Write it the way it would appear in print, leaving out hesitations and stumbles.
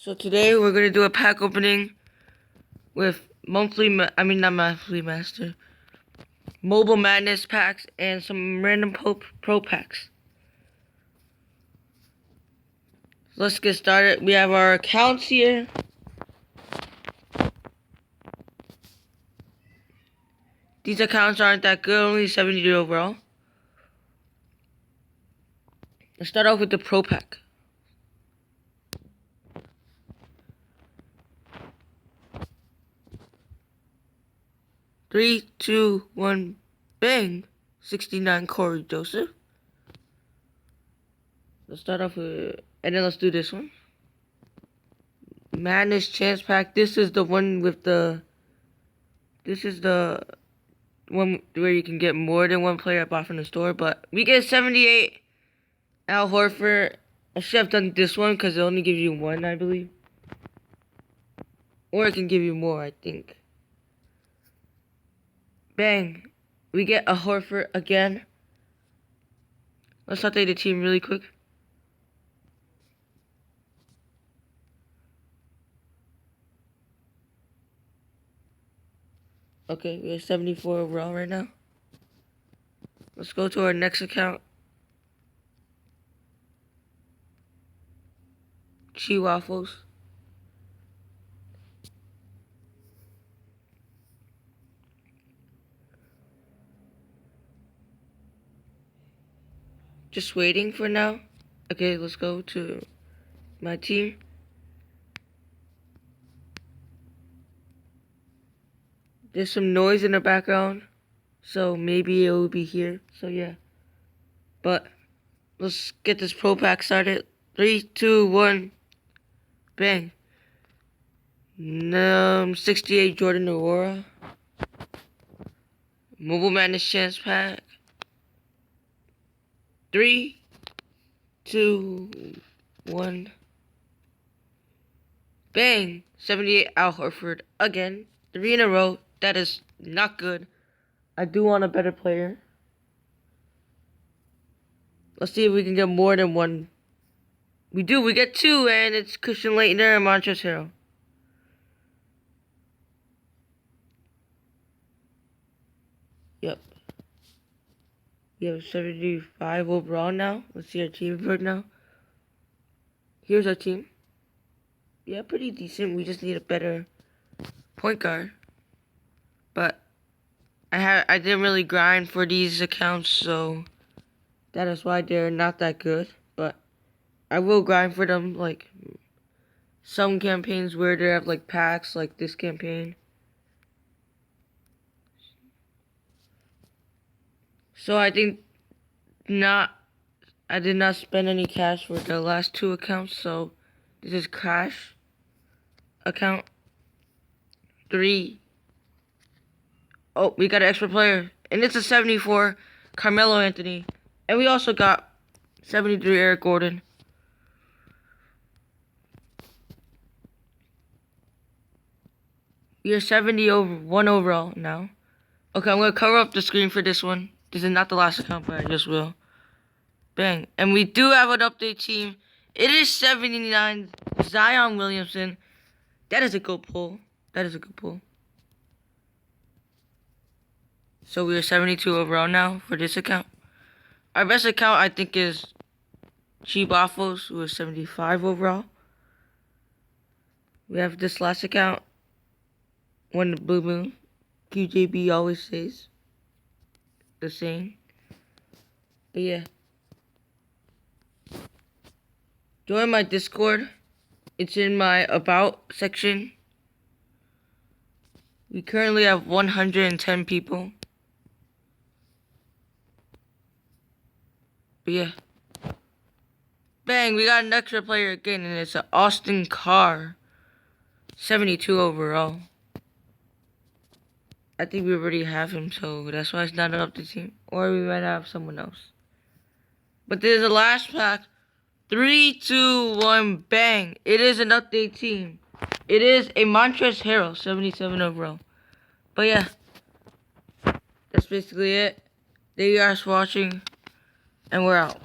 So today we're gonna do a pack opening with not monthly master, Mobile Madness packs and some random pro packs. Let's get started. We have our accounts here. These accounts aren't that good, only 72 overall. Let's start off with the pro pack. Three, two, one, bang! 69 Corey Joseph. Let's start off with, and then let's do this one. Madness chance pack. This is the one with the. This is the one where you can get more than one player I bought from the store, but we get 78 Al Horford. I should have done this one because it only gives you one, I believe. Or it can give you more, I think. Bang. We get a Horford again. Let's update the team really quick. Okay, we have 74 overall right now. Let's go to our next account. Chi Waffles. Just waiting for now. Okay, let's go to my team. There's some noise in the background, so maybe it will be here. So yeah. But let's get this pro pack started. 3, 2, 1, bang. 68 Jordan Aurora. Mobile Madness chance pack. 3, 2, 1, bang. 78 Al Horford again. 3 in a row. That is not good. I do want a better player. Let's see if we can get more than one. We do. We get 2, and it's Christian Laettner and Montrezl Harrell. Yep. We have 75 overall now. Let's see our team right now. Here's our team. Yeah, pretty decent. We just need a better point guard. But I didn't really grind for these accounts, so that is why they're not that good. But I will grind for them, like some campaigns where they have like packs, like this campaign. So I think I did not spend any cash for the last 2 accounts, so this is cash account 3. Oh, we got an extra player, and it's a 74 Carmelo Anthony, and we also got 73 Eric Gordon. We are 71 overall now. Okay, I'm gonna cover up the screen for this one. This is not the last account, but I just will. Bang. And we do have an update team. It is 79 Zion Williamson. That is a good pull. That is a good pull. So we are 72 overall now for this account. Our best account, I think, is Chi Waffles, who is 75 overall. We have this last account. One the Blue Moon. QJB always says the same. But yeah. Join my Discord. It's in my About section. We currently have 110 people. But yeah. Bang, we got an extra player again, and it's an Austin Carr. 72 overall. I think we already have him, so that's why it's not an update team. Or we might have someone else. But there's a last pack. 3, 2, 1, bang. It is an update team. It is a Montrezl Harrell, 77 overall. But yeah. That's basically it. Thank you guys for watching. And we're out.